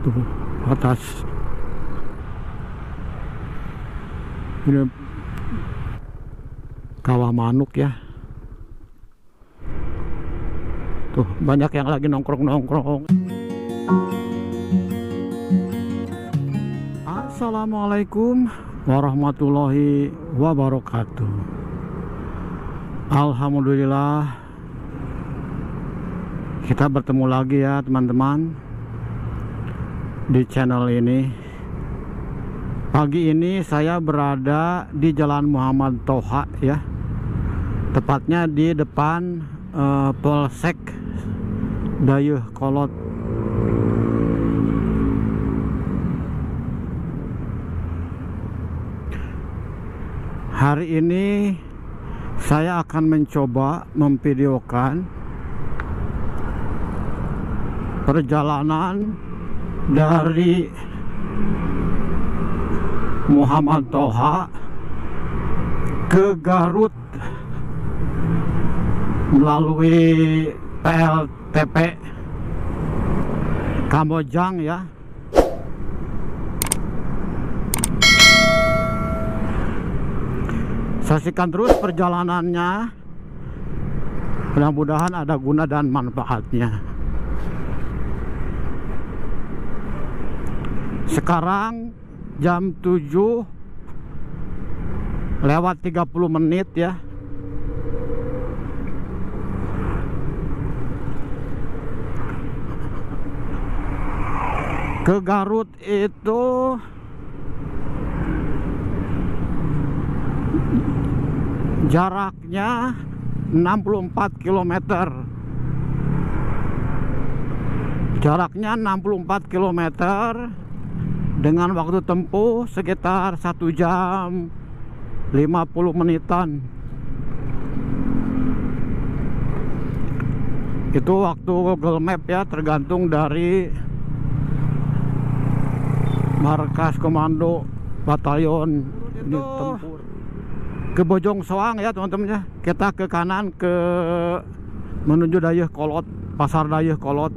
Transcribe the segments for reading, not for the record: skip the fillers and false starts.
tuh atas. Ini kawah manuk ya. Tuh banyak yang lagi nongkrong-nongkrong. Assalamualaikum warahmatullahi wabarakatuh. Alhamdulillah kita bertemu lagi ya teman-teman di channel ini. Pagi ini saya berada di Jalan Muhammad Toha ya, tepatnya di depan Polsek Dayakolot. Hari ini saya akan mencoba memvideokan perjalanan dari Muhammad Toha ke Garut melalui PLTP Kamojang ya. Saksikan terus perjalanannya, mudah-mudahan ada guna dan manfaatnya. Sekarang jam 7:30 ya. Ke Garut itu jaraknya 64 km. Jaraknya 64 km dengan waktu tempuh sekitar 1 jam 50 menitan. Itu waktu Google Map ya, tergantung dari markas komando batalion ini tempur. Ke Bojong Soang ya teman-teman ya. Kita ke kanan menuju Dayakolot, pasar Dayakolot.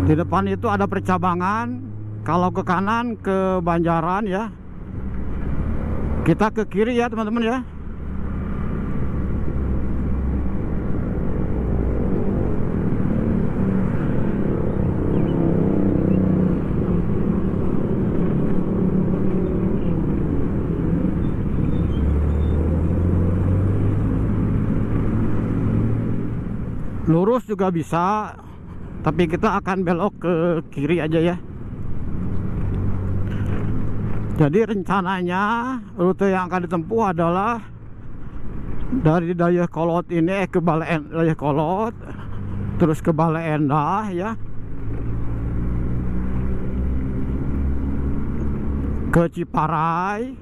Di depan itu ada percabangan. Kalau ke kanan ke Banjaran ya. Kita ke kiri ya teman-teman ya. Lurus juga bisa, tapi kita akan belok ke kiri aja ya. Jadi rencananya rute yang akan ditempuh adalah dari Dayakolot ini ke Dayakolot, terus ke Bale Endah ya, ke Ciparai,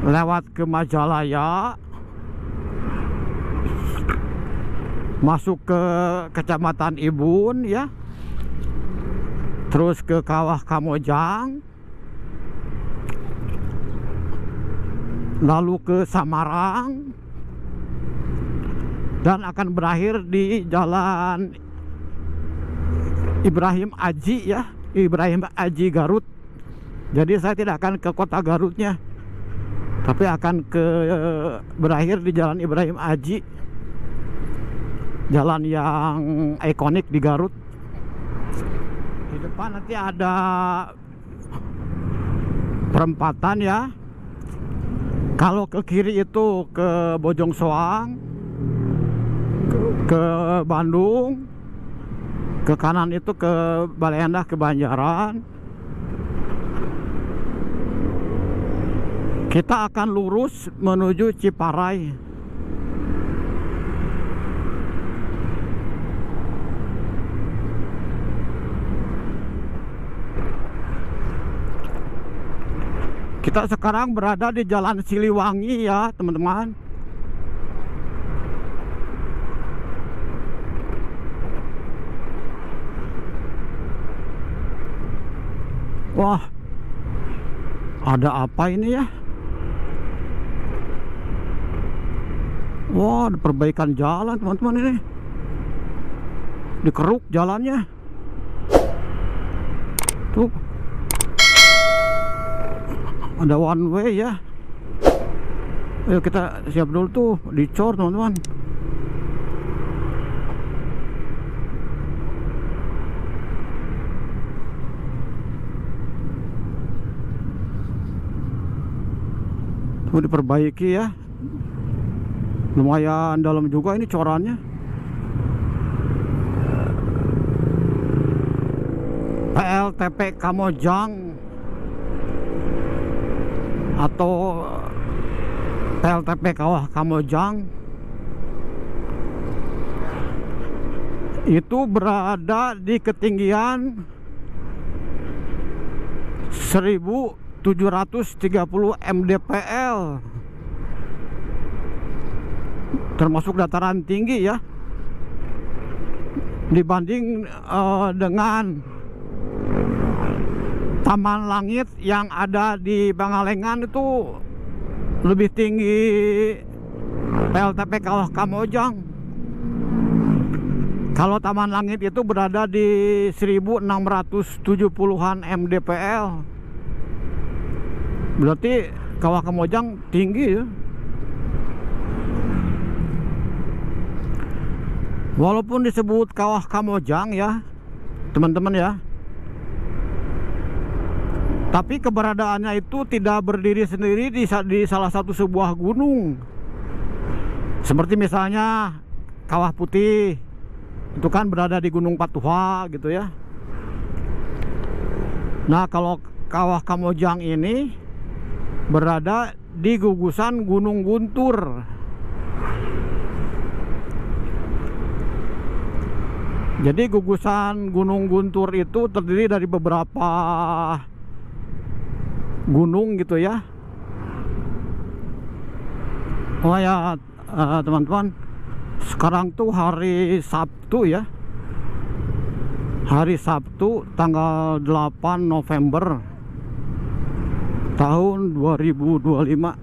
lewat ke Majalaya, masuk ke Kecamatan Ibun ya, terus ke Kawah Kamojang, lalu ke Samarang, dan akan berakhir di Jalan Ibrahim Aji ya, Ibrahim Aji Garut. Jadi saya tidak akan ke kota Garutnya, tapi akan berakhir di Jalan Ibrahim Aji, jalan yang ikonik di Garut. Di depan nanti ada perempatan ya. Kalau ke kiri itu ke Bojong Soang, ke Bandung. Ke kanan itu ke Bale Endah, ke Banjaran. Kita akan lurus menuju Ciparai. Kita sekarang berada di Jalan Siliwangi ya teman-teman. Wah, ada apa ini ya? Wah, ada perbaikan jalan teman-teman ini. Dikeruk jalannya. Tuh ada one way ya. Ayo kita siap dulu tuh, dicor teman-teman. Tuh diperbaiki ya. Lumayan dalam juga ini corannya. PLTP Kamojang atau PLTP Kawah Kamojang itu berada di ketinggian 1730 mdpl, termasuk dataran tinggi ya, dibanding dengan Taman Langit yang ada di Pangalengan itu lebih tinggi PLTP Kawah Kamojang. Kalau Taman Langit itu berada di 1670-an mdpl. Berarti Kawah Kamojang tinggi ya. Walaupun disebut Kawah Kamojang ya teman-teman ya, tapi keberadaannya itu tidak berdiri sendiri di salah satu sebuah gunung. Seperti misalnya Kawah Putih, itu kan berada di Gunung Patuha gitu ya. Nah kalau Kawah Kamojang ini berada di gugusan Gunung Guntur. Jadi gugusan Gunung Guntur itu terdiri dari beberapa gunung gitu ya. Oh ya teman-teman, sekarang tuh hari Sabtu ya, hari Sabtu tanggal 8 November tahun 2025.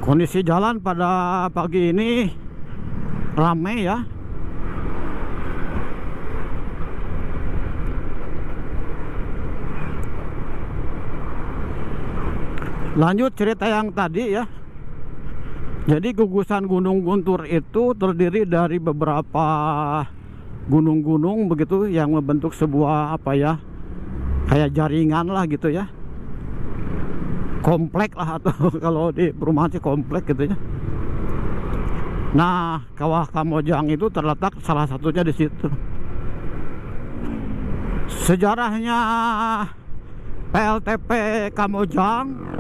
Kondisi jalan pada pagi ini ramai ya. Lanjut cerita yang tadi ya. Jadi gugusan Gunung Guntur itu terdiri dari beberapa gunung-gunung begitu yang membentuk sebuah apa ya, kayak jaringan lah gitu ya, komplek lah, atau kalau di perumahan sih komplek gitu ya. Nah, Kawah Kamojang itu terletak salah satunya di situ. Sejarahnya PLTP Kamojang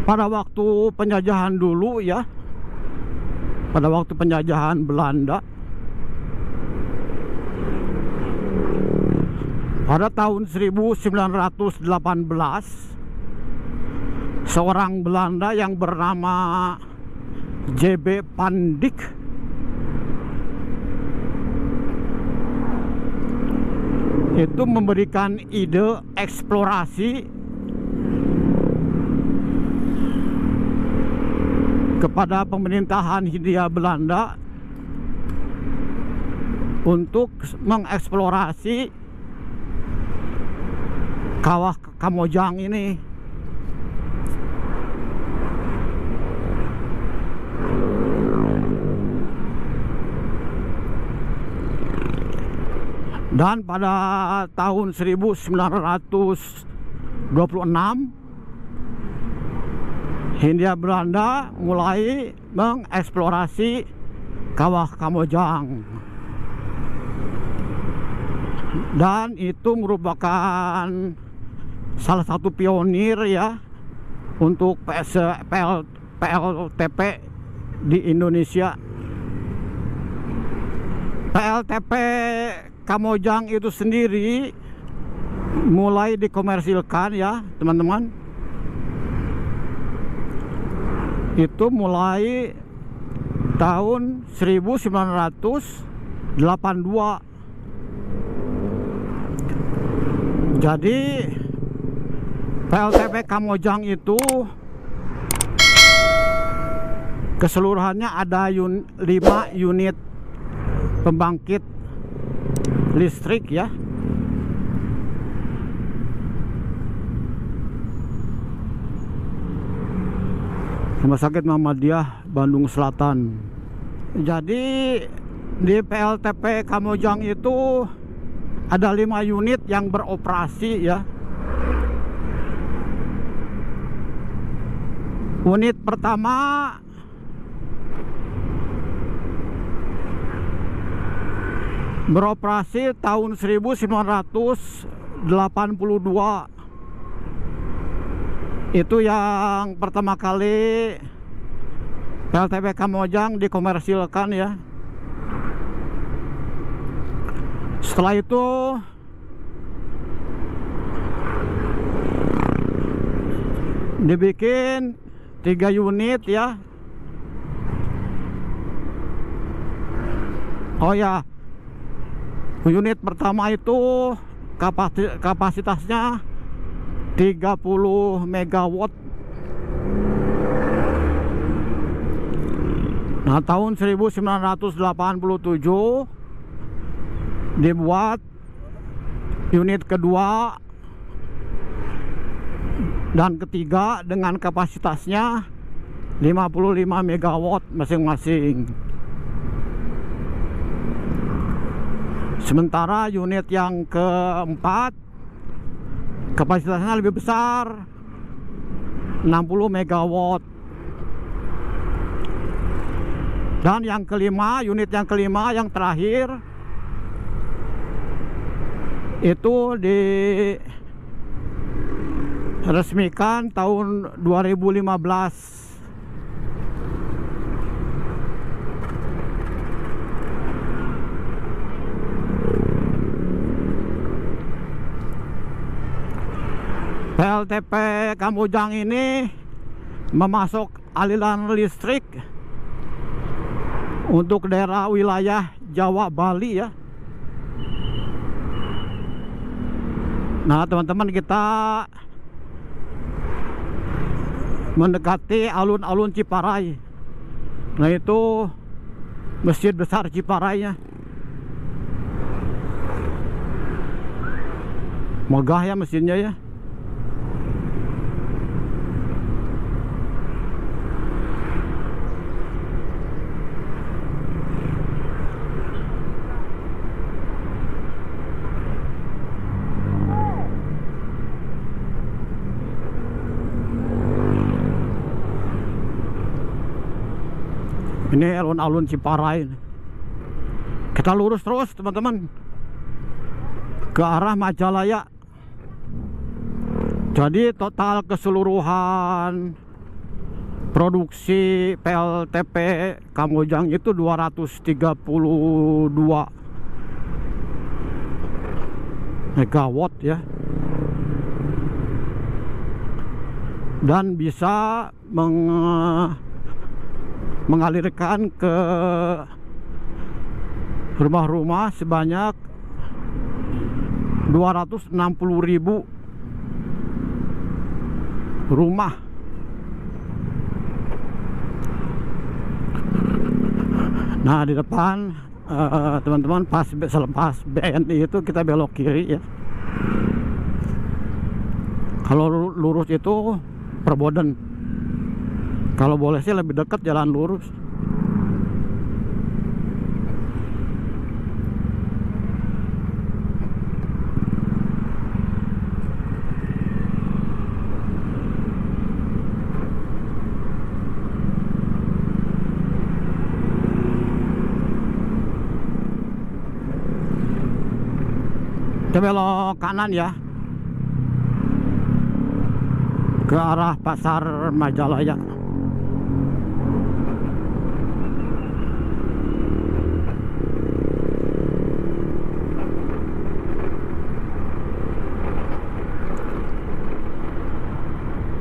pada waktu penjajahan dulu ya, pada waktu penjajahan Belanda, pada tahun 1918, seorang Belanda yang bernama J.B. Van Dyck itu memberikan ide eksplorasi kepada pemerintahan Hindia Belanda untuk mengeksplorasi Kawah Kamojang ini. Dan pada tahun 1926 Hindia Belanda mulai mengeksplorasi Kawah Kamojang, dan itu merupakan salah satu pionir ya untuk PLTP di Indonesia. PLTP Kamojang itu sendiri mulai dikomersilkan ya teman-teman, itu mulai tahun 1982. Jadi PLTP Kamojang itu keseluruhannya ada 5 unit pembangkit listrik ya. Rumah Sakit Muhammadiyah Bandung Selatan. Jadi di PLTP Kamojang itu ada 5 unit yang beroperasi ya. Unit pertama beroperasi tahun 1982. Itu yang pertama kali PLTP Kamojang dikomersilkan ya. Setelah itu dibikin 3 unit ya. Oh ya, unit pertama itu kapasitasnya 30 megawatt. Nah, tahun 1987 dibuat unit kedua dan ketiga dengan kapasitasnya 55 megawatt masing-masing. Sementara unit yang keempat kapasitasnya lebih besar, 60 megawatt. Dan yang kelima, unit yang kelima yang terakhir itu diresmikan tahun 2015. PLTP Kamojang ini memasok aliran listrik untuk daerah wilayah Jawa Bali ya. Nah, teman-teman, kita mendekati alun-alun Ciparai. Nah, itu Masjid Besar Ciparainya. Megah ya mesinnya ya. Ini alun-alun Ciparai. Kita lurus terus teman-teman ke arah Majalaya. Jadi total keseluruhan produksi PLTP Kamojang itu 232 megawatt ya. Dan bisa mengalirkan ke rumah-rumah sebanyak 260.000 rumah. Nah, di depan teman-teman selepas BNI itu kita belok kiri ya. Kalau lurus itu Perboden. Kalau boleh sih lebih dekat jalan lurus. Kita belok kanan ya, ke arah Pasar Majalaya.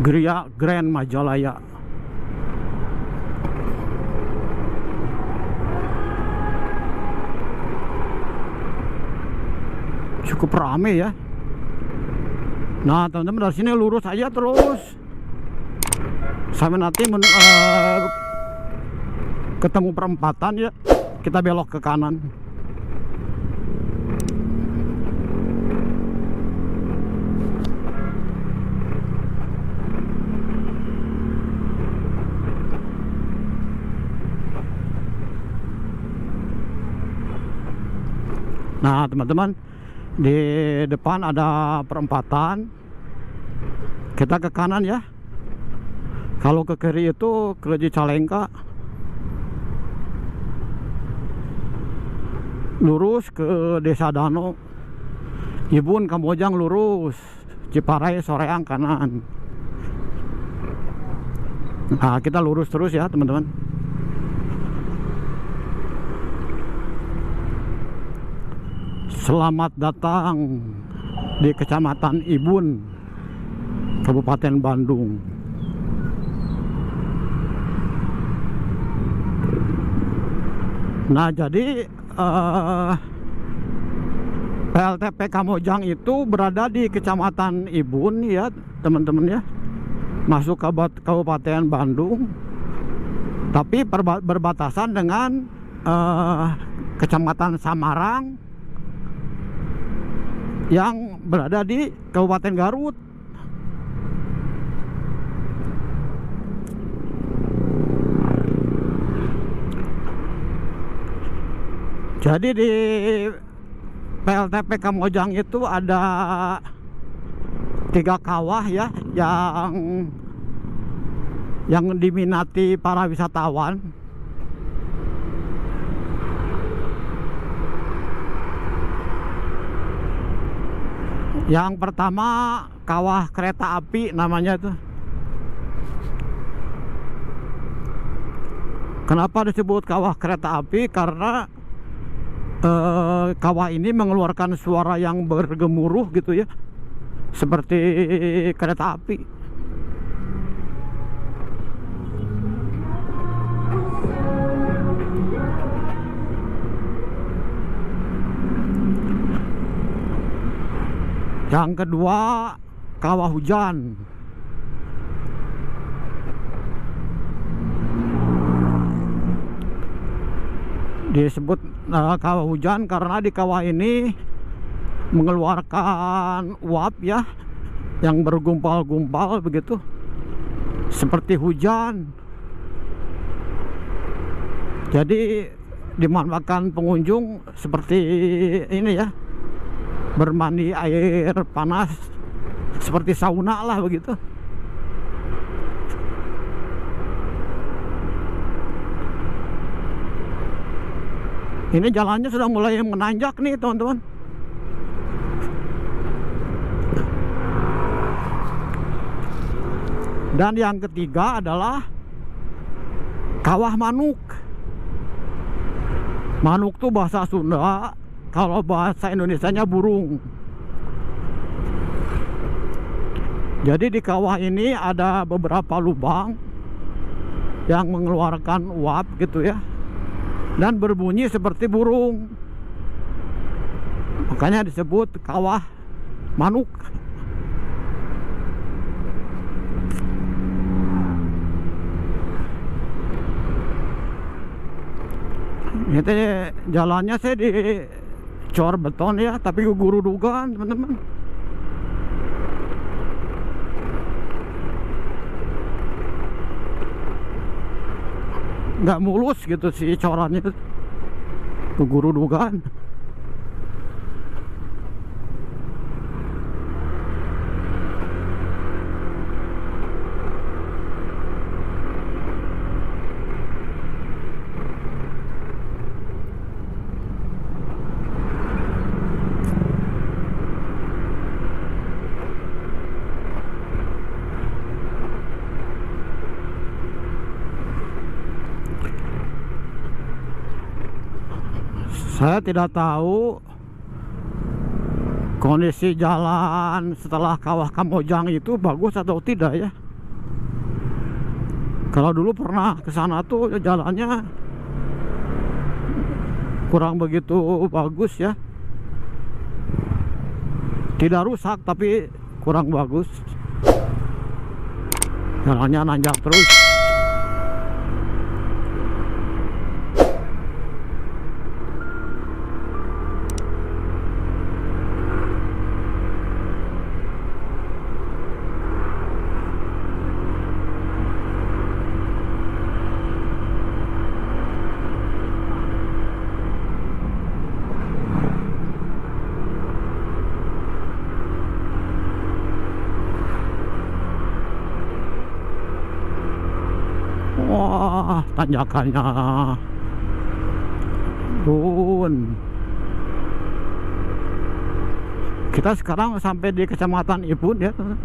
Gria Grand Majalaya. Cukup ramai ya. Nah teman-teman, dari sini lurus aja terus sampai nanti ketemu perempatan ya, kita belok ke kanan. Nah teman-teman, di depan ada perempatan, kita ke kanan ya. Kalau ke kiri itu ke Cicalengka, lurus ke Desa Dano, Ibun Kamojang lurus, Ciparai Soreang kanan. Nah kita lurus terus ya teman-teman. Selamat datang di Kecamatan Ibun, Kabupaten Bandung. Nah jadi PLTP Kamojang itu berada di Kecamatan Ibun ya teman-teman ya, masuk ke Kabupaten Bandung, tapi berbatasan dengan Kecamatan Samarang yang berada di Kabupaten Garut. Jadi di PLTP Kamojang itu ada 3 kawah ya yang diminati para wisatawan. Yang pertama kawah kereta api namanya itu. Kenapa disebut kawah kereta api? Karena kawah ini mengeluarkan suara yang bergemuruh gitu ya, seperti kereta api. Yang kedua kawah hujan. Disebut kawah hujan karena di kawah ini mengeluarkan uap ya, yang bergumpal-gumpal begitu, seperti hujan. Jadi dimanfaatkan pengunjung seperti ini ya, bermandi air panas, seperti sauna lah begitu. Ini jalannya sudah mulai menanjak nih teman-teman. Dan yang ketiga adalah kawah manuk. Manuk tuh bahasa Sunda, kalau bahasa Indonesianya burung. Jadi di kawah ini ada beberapa lubang yang mengeluarkan uap gitu ya, dan berbunyi seperti burung. Makanya disebut kawah manuk. Ini jalannya saya di cor beton ya, tapi guru dugaan teman-teman. Nggak mulus gitu sih corannya, guru dugaan. Saya tidak tahu kondisi jalan setelah kawah Kamojang itu bagus atau tidak ya. Kalau dulu pernah ke sana tuh jalannya kurang begitu bagus ya. Tidak rusak tapi kurang bagus, jalannya nanjak terus. Wah, tanjakannya turun. Kita sekarang sampai di Kecamatan Ipun ya, teman.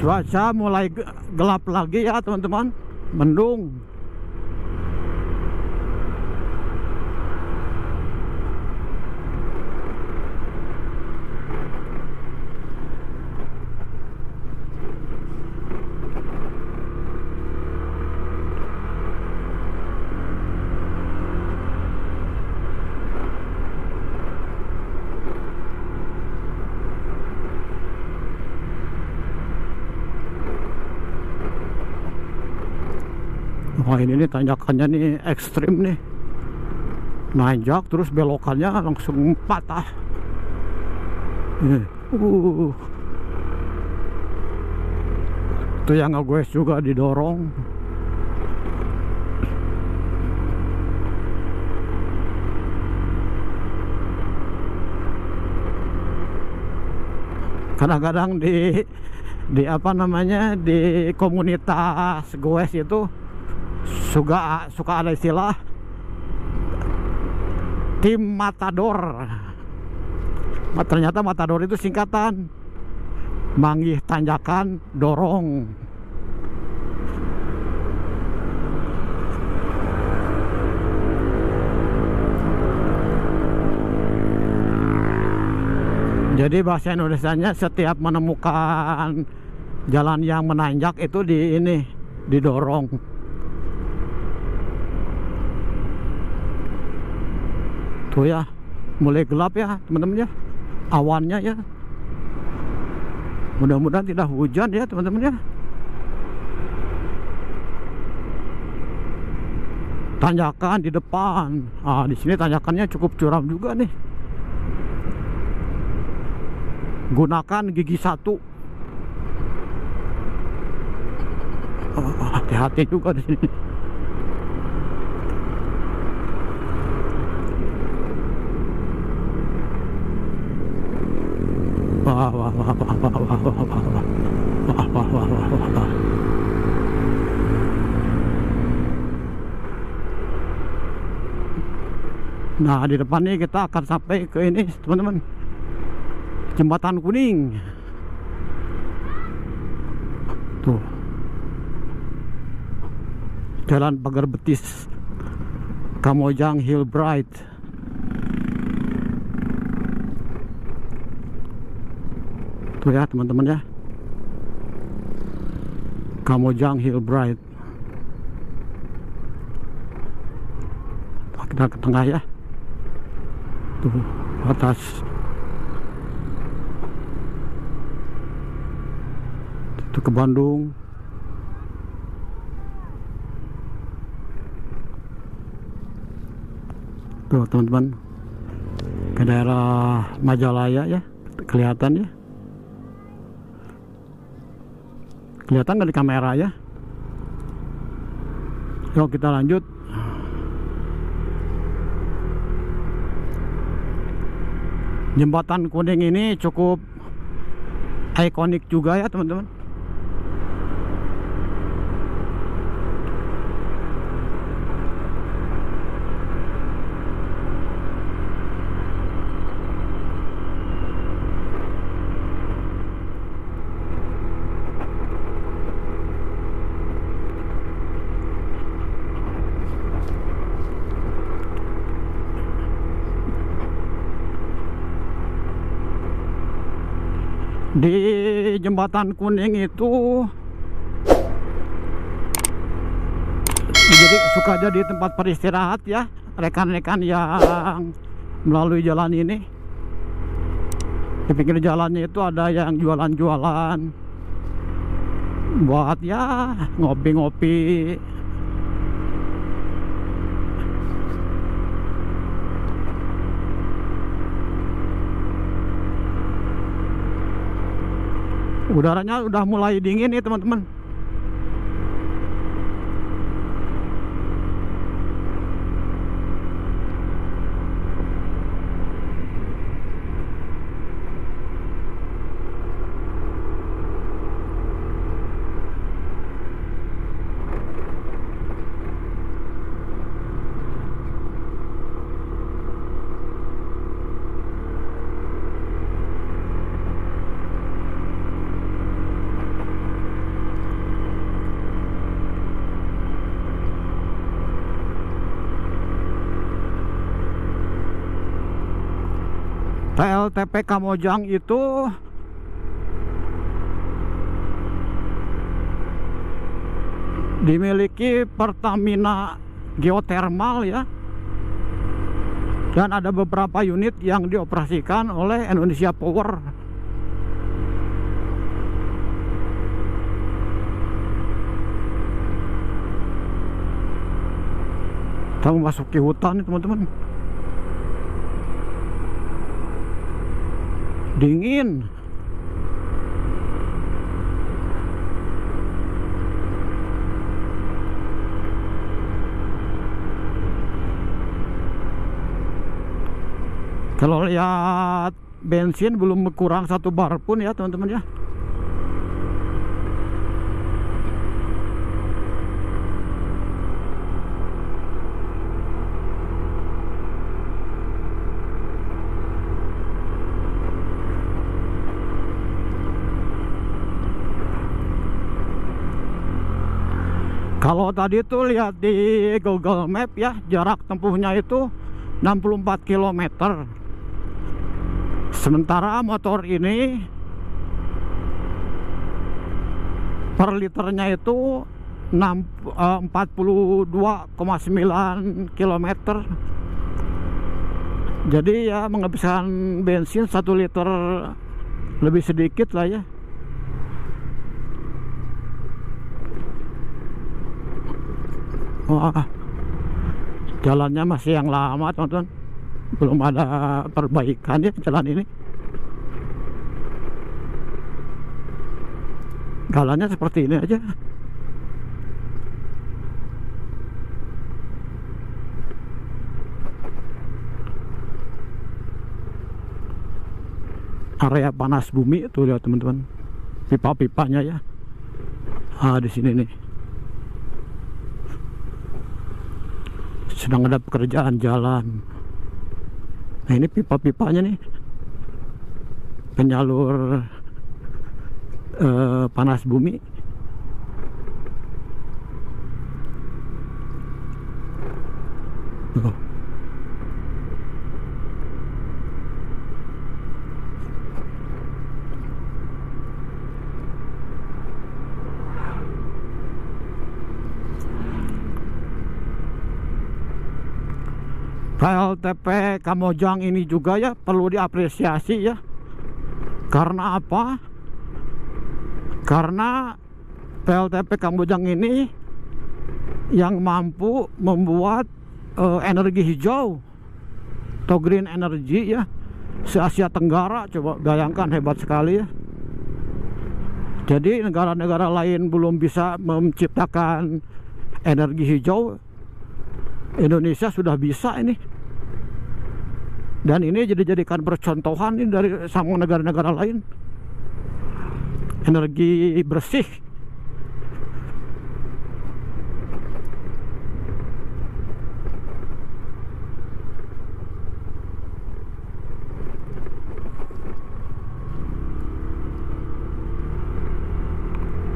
Cuaca mulai gelap lagi ya teman-teman, mendung. Wah, ini nih tanjakannya nih ekstrim nih, nanjak terus belokannya langsung patah. Itu yang ngegoes juga didorong. Kadang-kadang di apa namanya, di komunitas goes itu suka ada istilah tim matador. Ternyata matador itu singkatan manggih tanjakan dorong. Jadi bahasa Indonesianya setiap menemukan jalan yang menanjak itu didorong. Tuh ya, mulai gelap ya teman-teman ya, awannya ya. Mudah-mudahan tidak hujan ya teman-teman ya. Tanjakan di depan. Di sini tanjakannya cukup curam juga nih. Gunakan gigi 1. Hati-hati juga di sini. Nah, di depan ini kita akan sampai ke ini teman-teman, Jembatan Kuning. Tuh, Jalan Pagar Betis, Kamojang Hillbride. Tuh ya teman-teman ya, Kamojang Hillbride. Kita ke tengah ya. Tuh, atas. Itu ke Bandung. Tuh teman-teman, ke daerah Majalaya ya, kelihatan ya. Kelihatan nggak di kamera ya? Yuk kita lanjut. Jembatan Kuning ini cukup ikonik juga ya teman-teman. Di Jembatan Kuning itu jadi suka jadi tempat beristirahat ya rekan-rekan yang melalui jalan ini. Di pinggir jalannya itu ada yang jualan-jualan buat ya ngopi-ngopi. Udaranya udah mulai dingin nih teman-teman. PLTP Kamojang itu dimiliki Pertamina Geothermal ya, dan ada beberapa unit yang dioperasikan oleh Indonesia Power. Kita memasuki hutan nih teman-teman. Dingin. Kalau lihat bensin belum kurang 1 bar pun ya teman-teman ya. Kalau tadi tuh lihat di Google Map ya, jarak tempuhnya itu 64 km. Sementara motor ini per liternya itu 42,9 km. Jadi ya menghabiskan bensin 1 liter lebih sedikit lah ya. Wah, jalannya masih yang lama teman-teman, belum ada perbaikan ya jalan ini. Jalannya seperti ini aja. Area panas bumi tuh lihat teman-teman, pipa-pipanya ya. Di sini nih. Sedang ada pekerjaan jalan. Nah ini pipa-pipanya nih, penyalur panas bumi. PLTP Kamojang ini juga ya perlu diapresiasi ya. Karena apa? Karena PLTP Kamojang ini yang mampu membuat energi hijau atau green energy ya se-Asia Tenggara. Coba bayangkan, hebat sekali ya. Jadi negara-negara lain belum bisa menciptakan energi hijau, Indonesia sudah bisa ini. Dan ini dijadikan percontohan ini dari sama negara-negara lain. Energi bersih.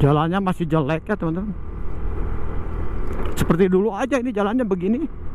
Jalannya masih jelek ya teman-teman. Seperti dulu aja ini jalannya begini.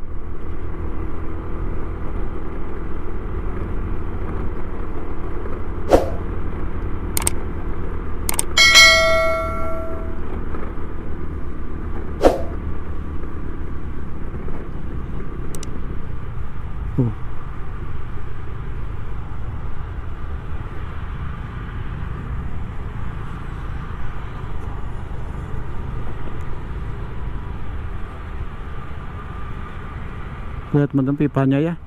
Lihat teman-teman pipanya ya.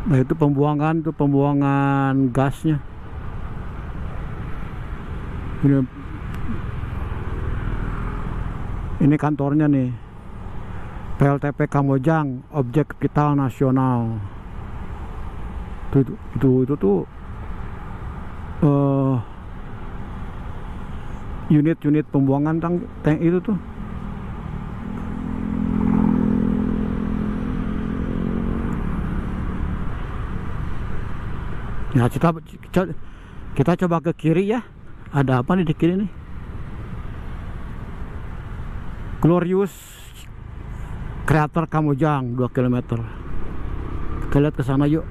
Nah itu pembuangan gasnya. Ini kantornya nih, PLTP Kamojang, Objek Vital Nasional. Itu tuh unit-unit pembuangan tank itu tuh. Ya kita coba ke kiri ya. Ada apa nih di kiri nih? Glorious Crater Kamojang 2 km. Kita lihat ke sana yuk.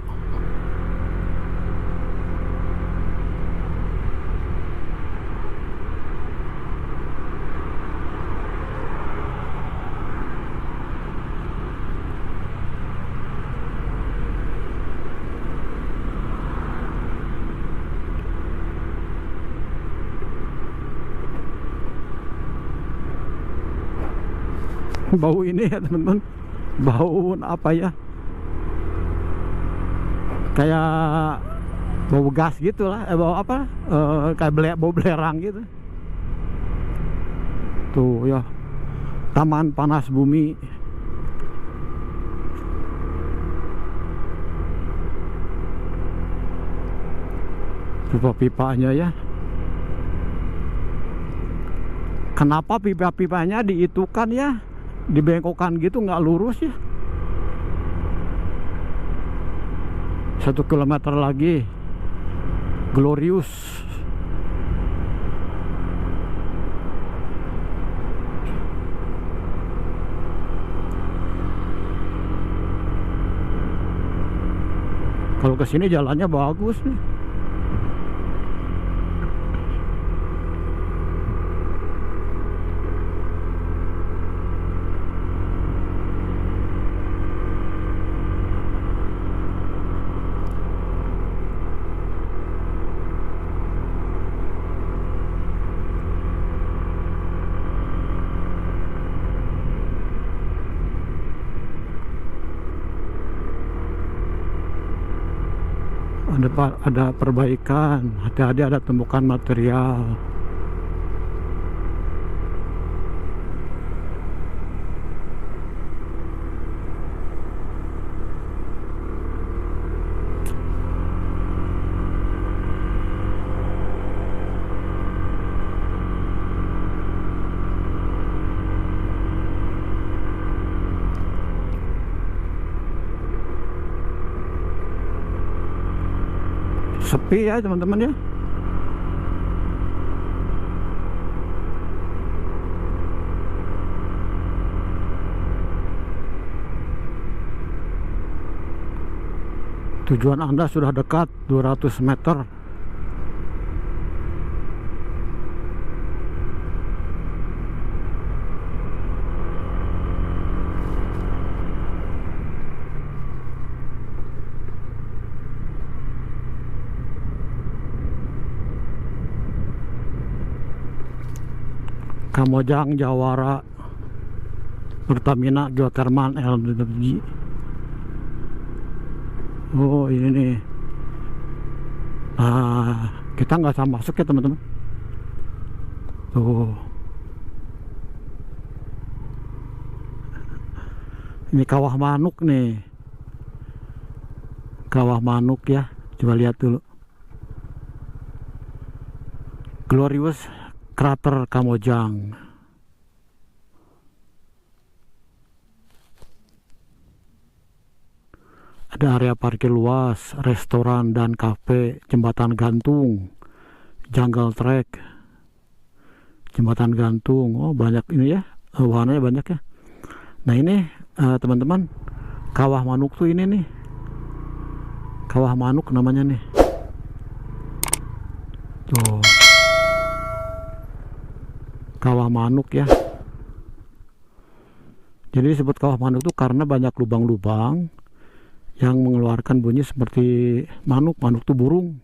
Bau ini ya teman-teman, bau apa ya, kayak bau gas gitu lah, bau apa, kayak bau belerang gitu tuh ya. Taman Panas Bumi. Pipa-pipanya ya. Kenapa pipa-pipanya diitukan ya, dibengkokkan gitu, nggak lurus ya. 1 kilometer lagi Glorious. Kalau kesini jalannya bagus nih. Ada perbaikan, hati-hati ada tumpukan material. Sepi ya teman-teman ya. Tujuan Anda sudah dekat, 200 meter. Kamojang Jawara Pertamina Geothermal Energy. Oh ini nih. Kita nggak bisa masuk ya teman-teman. Tuh. Ini kawah manuk nih. Kawah manuk ya. Coba lihat dulu. Glorious Crater Kamojang. Ada area parkir luas, restoran dan kafe, jembatan gantung, jungle trek, jembatan gantung. Oh banyak ini ya, wahananya banyak ya. Nah ini teman-teman, kawah manuk tuh ini nih, kawah manuk namanya nih. Tuh, kawah manuk ya. Jadi disebut kawah manuk tuh karena banyak lubang-lubang yang mengeluarkan bunyi seperti manuk. Manuk tuh burung.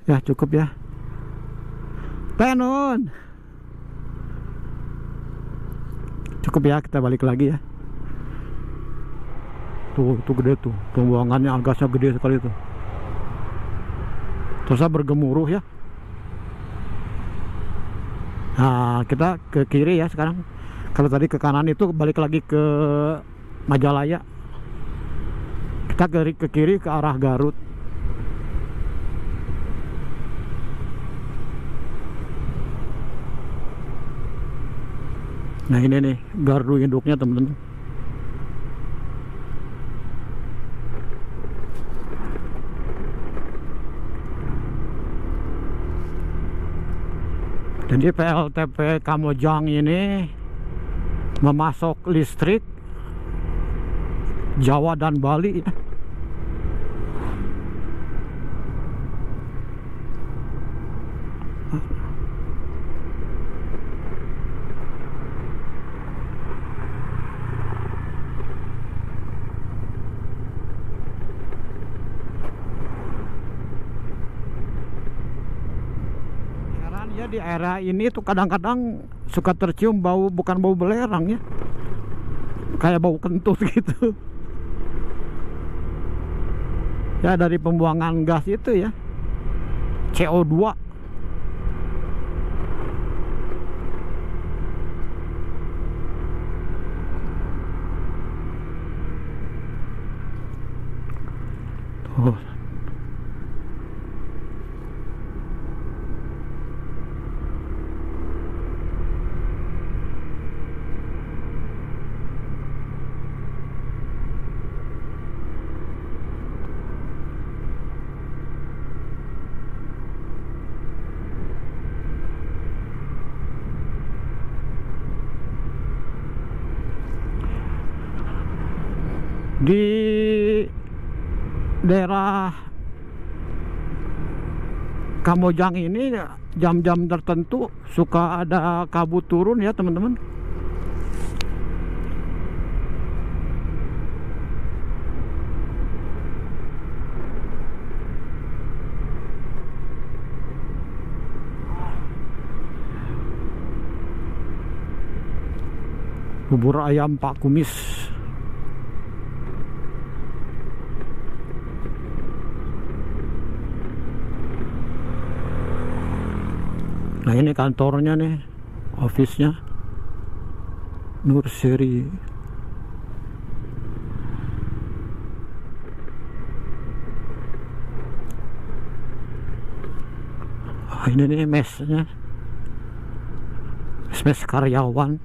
Ya cukup ya. Penun. Cukup ya, kita balik lagi ya. tuh itu gede tuh, pembuangannya gasnya gede sekali tuh. Terus bergemuruh ya. Nah, kita ke kiri ya sekarang. Kalau tadi ke kanan itu balik lagi ke Majalaya. Kita ke kiri ke arah Garut. Nah ini nih gardu induknya teman-teman. Jadi PLTP Kamojang ini memasok listrik Jawa dan Bali ya. Ya di area ini tuh kadang-kadang suka tercium bau, bukan bau belerang ya, kayak bau kentut gitu ya, dari pembuangan gas itu ya, CO2. Tuh. Di daerah Kamojang ini jam-jam tertentu suka ada kabut turun ya teman-teman. Bubur ayam Pak Kumis. Nah ini kantornya nih, office-nya Nurseri. Ini nih mesnya, mes karyawan.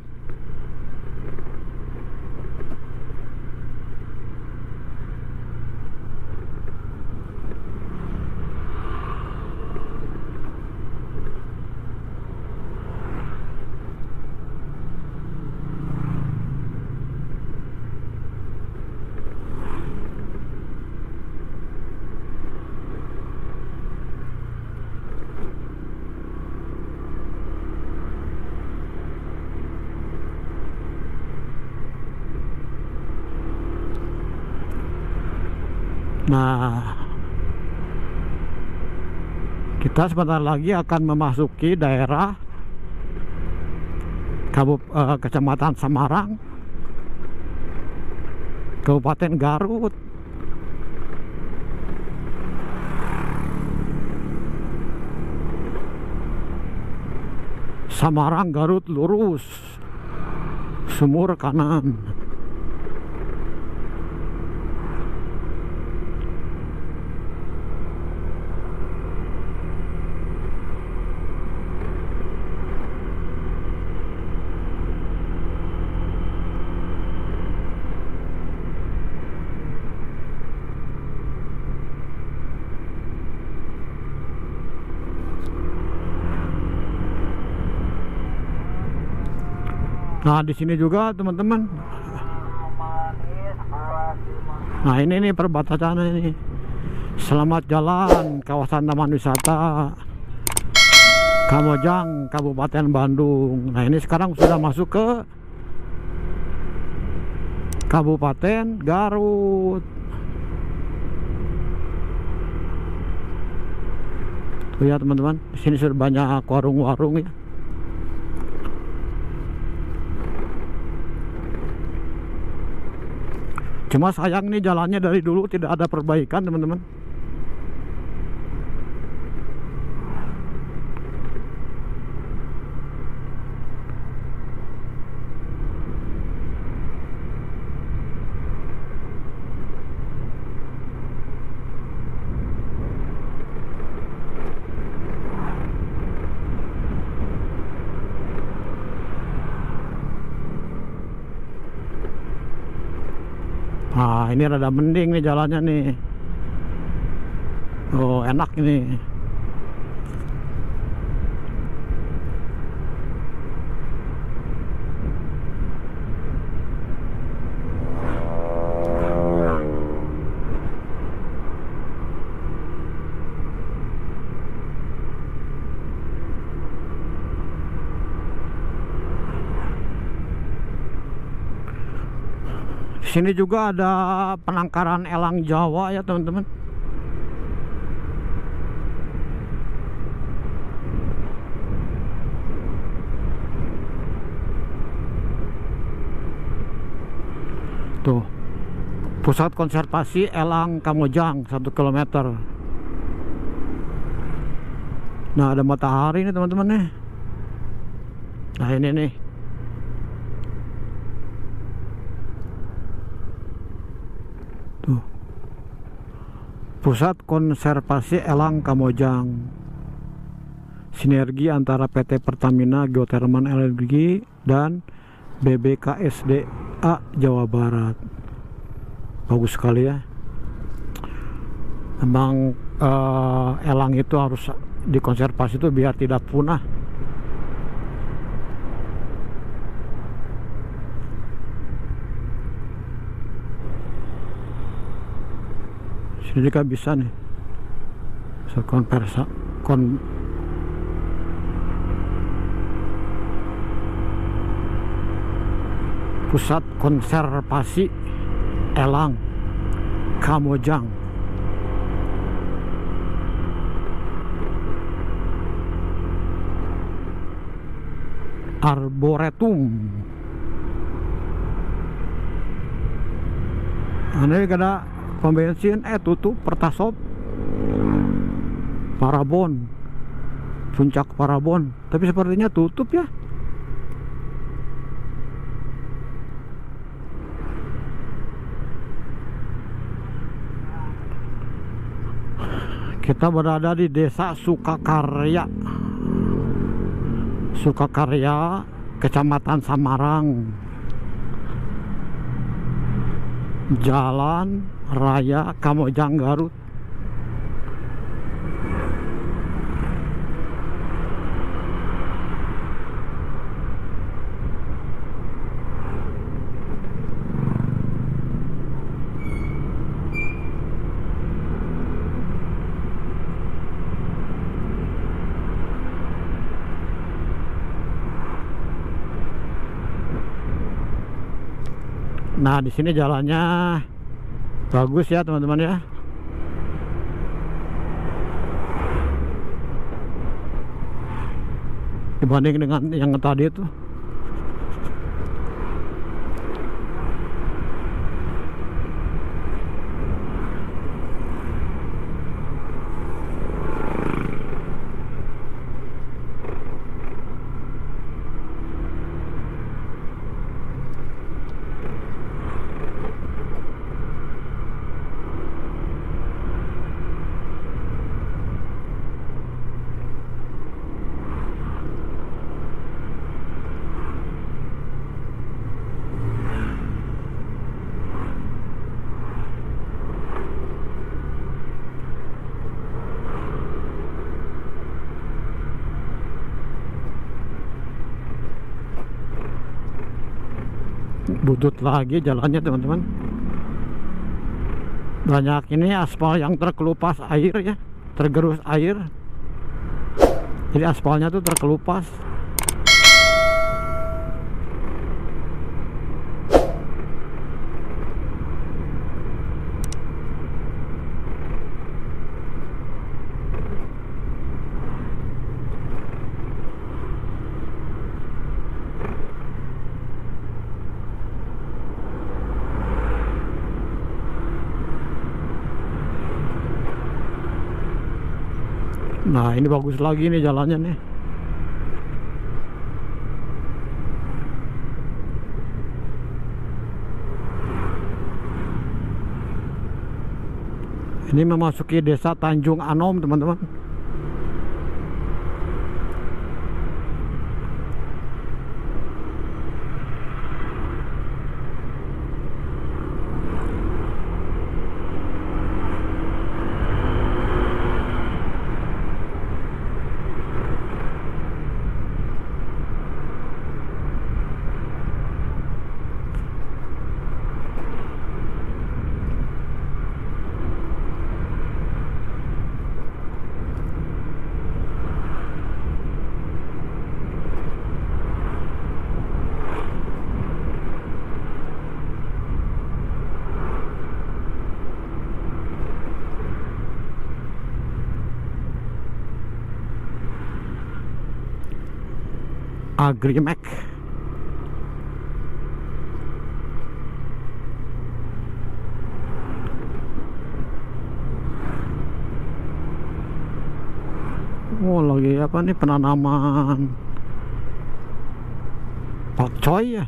Nah, kita sebentar lagi akan memasuki daerah Kecamatan Samarang, Kabupaten Garut. Samarang Garut lurus, sumur kanan. Nah di sini juga teman-teman. Nah ini nih perbatasan ini. Selamat jalan kawasan Taman Wisata Kamojang, Kabupaten Bandung. Nah ini sekarang sudah masuk ke Kabupaten Garut. Tuh ya teman-teman, di sini sudah banyak warung-warung ya. Cuma sayang nih jalannya dari dulu tidak ada perbaikan, teman-teman. Nah, ini rada mending nih jalannya nih. Oh, enak ini. Di sini juga ada penangkaran elang Jawa ya, teman-teman. Tuh, pusat konservasi elang Kamojang 1 km. Nah, ada matahari nih, teman-teman nih. Nah, ini nih. Tuh. Pusat Konservasi Elang Kamojang. Sinergi antara PT Pertamina Geothermal Energi dan BBKSDA Jawa Barat. Bagus sekali ya. Memang elang itu harus dikonservasi itu biar tidak punah. Sini juga bisa nih. Pusat Konservasi Elang Kamojang. Arboretum. Ini ada pom bensin, tutup Pertasop Parabon, Puncak Parabon, tapi sepertinya tutup ya. Kita berada di Desa Sukakarya, Kecamatan Samarang. Jalan Raya Kamojang, Garut. Nah, di sini jalannya bagus ya, teman-teman ya. Dibanding dengan yang tadi itu. Budut lagi jalannya, teman-teman. Banyak ini aspal yang terkelupas air ya, tergerus air. Jadi aspalnya tuh terkelupas. Nah ini bagus lagi nih jalannya nih. Ini memasuki desa Tanjung Anom, teman-teman. Agrimek. Oh lagi apa nih, penanaman pakcoy ya,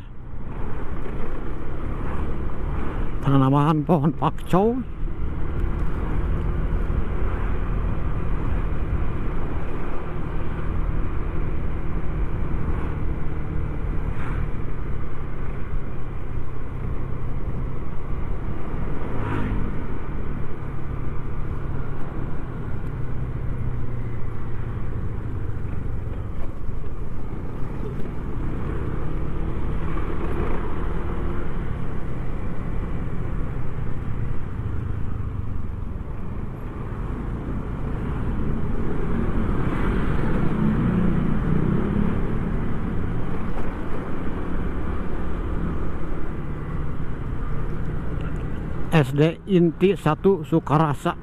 penanaman pohon pakcoy. SD Inti 1 Sukarasa.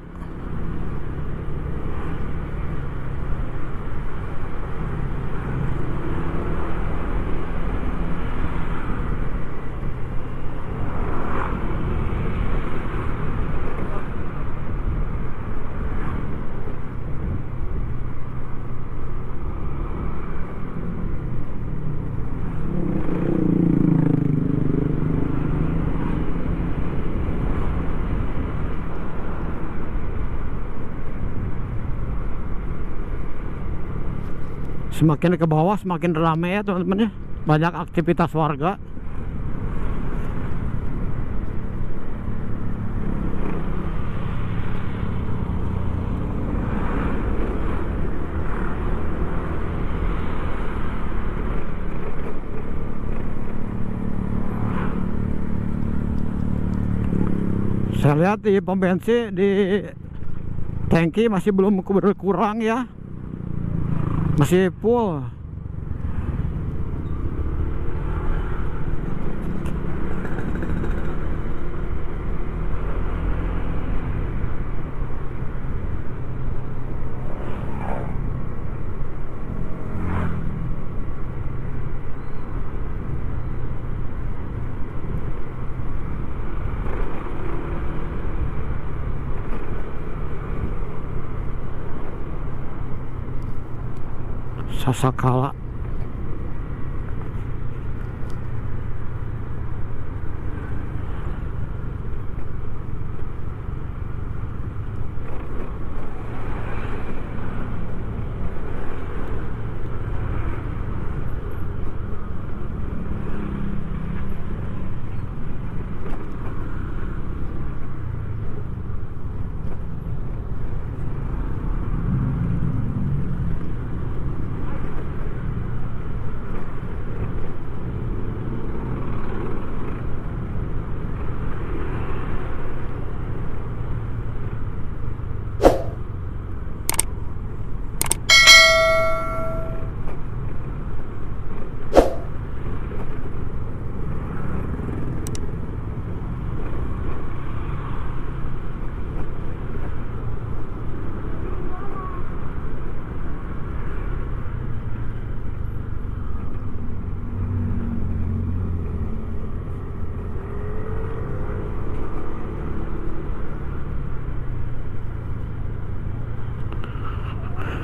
Semakin ke bawah semakin ramai ya teman-teman ya, banyak aktivitas warga. Saya lihat di pom bensin, di tangki masih belum berkurang ya, masih full. Sasakala.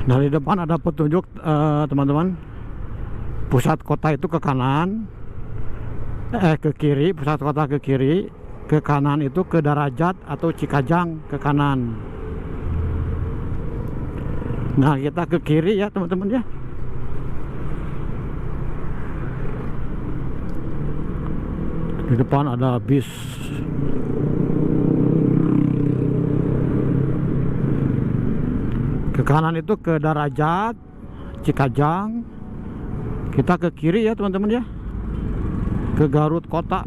Dari depan ada petunjuk teman-teman. Pusat kota itu ke kanan, ke kiri. Pusat kota ke kiri, ke kanan itu ke Darajat atau Cikajang ke kanan. Nah, kita ke kiri ya teman-teman ya. Di depan ada bis. Ke kanan itu ke Darajat, Cikajang. Kita ke kiri ya teman-teman ya, ke Garut kota.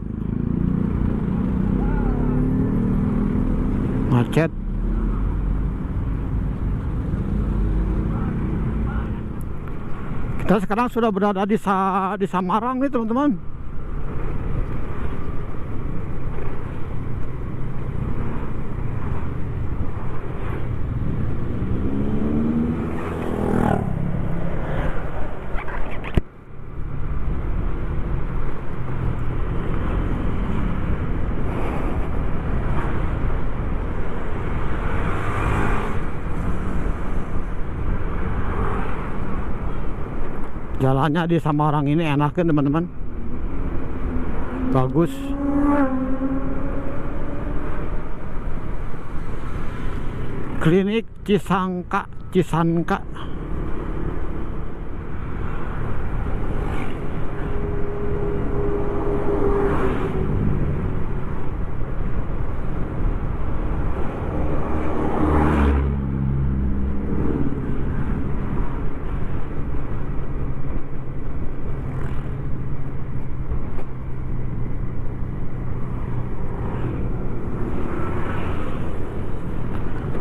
Macet. Kita sekarang sudah berada di Samarang nih teman-teman. Jalannya di Samarang ini enak kan teman-teman, bagus. Klinik Cisanka.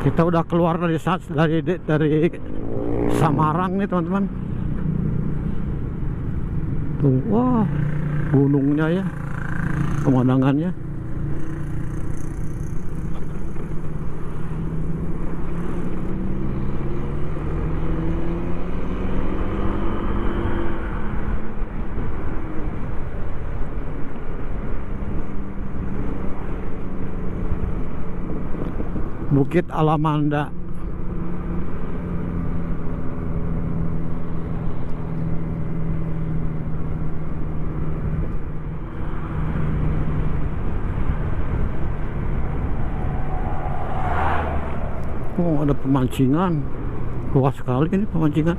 Kita udah keluar dari Samarang nih teman-teman. Tuh, wah, gunungnya ya, pemandangannya. Bukit Alamanda. Oh, ada pemancingan. Luas sekali ini pemancingan.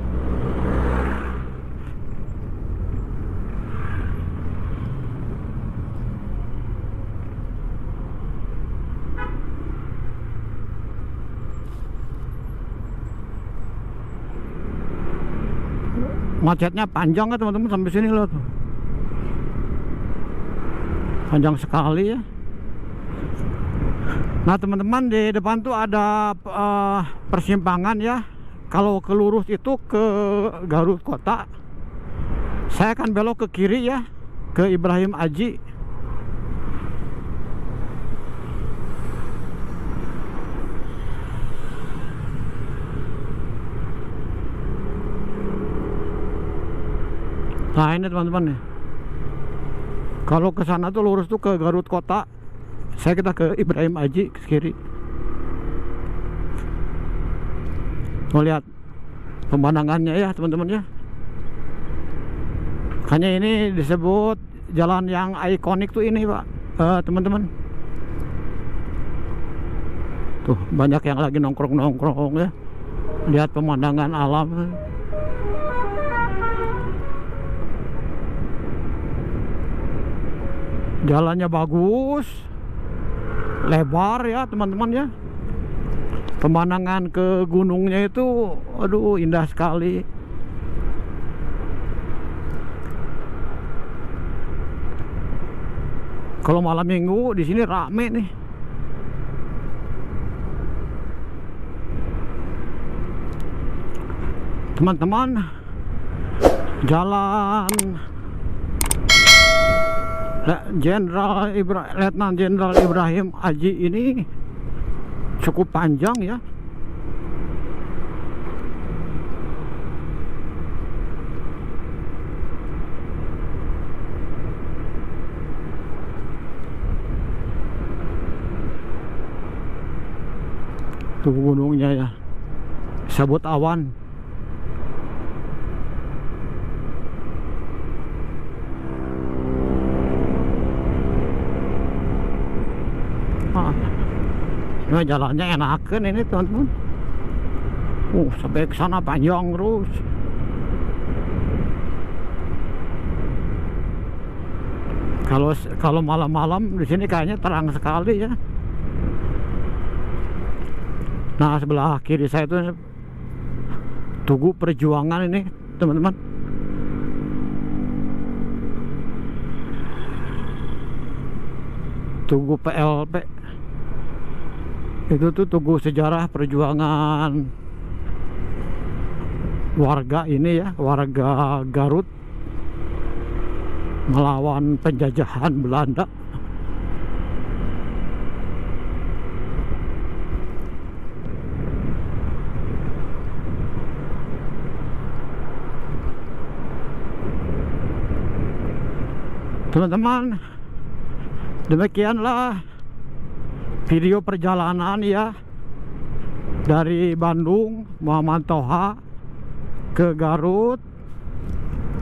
Macetnya panjang ya teman-teman, sampai sini loh tuh. Panjang sekali ya. Nah teman-teman, di depan tuh ada persimpangan ya. Kalau ke lurus itu ke Garut kota. Saya akan belok ke kiri ya, ke Ibrahim Aji. Nah ini teman-teman nih, kalau ke sana tuh lurus tuh ke Garut kota. Kita ke Ibrahim Aji ke kiri. Mau lihat pemandangannya ya teman-teman ya. Makanya ini disebut jalan yang ikonik tuh ini pak, teman-teman. Tuh banyak yang lagi nongkrong-nongkrong ya, lihat pemandangan alam. Jalannya bagus, lebar ya teman-teman ya. Pemandangan ke gunungnya itu aduh indah sekali. Kalau malam minggu di sini rame nih. Teman-teman, jalan Letnan Jenderal Ibrahim Aji ini cukup panjang ya. Tuh gunungnya ya, disebut awan. Ini jalannya enakan ini teman-teman. Sampai ke sana panjang terus. Kalau malam-malam di sini kayaknya terang sekali ya. Nah, sebelah kiri saya itu Tugu Perjuangan ini, teman-teman. Tugu PLP. Itu tuh tugu sejarah perjuangan warga ini ya, warga Garut melawan penjajahan Belanda. Teman-teman, demikianlah video perjalanan ya dari Bandung Muhammad Toha ke Garut,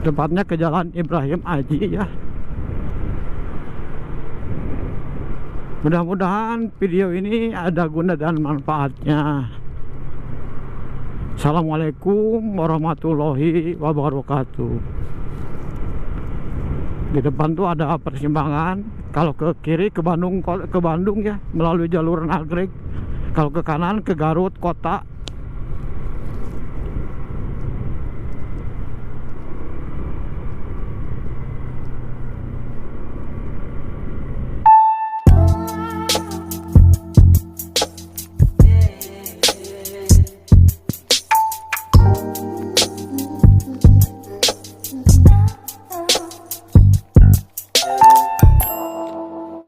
tepatnya ke Jalan Ibrahim Aji ya. Mudah-mudahan video ini ada guna dan manfaatnya. Assalamualaikum warahmatullahi wabarakatuh. Di depan tuh ada persimpangan. Kalau ke kiri ke Bandung ya melalui jalur Nagreg. Kalau ke kanan ke Garut kota.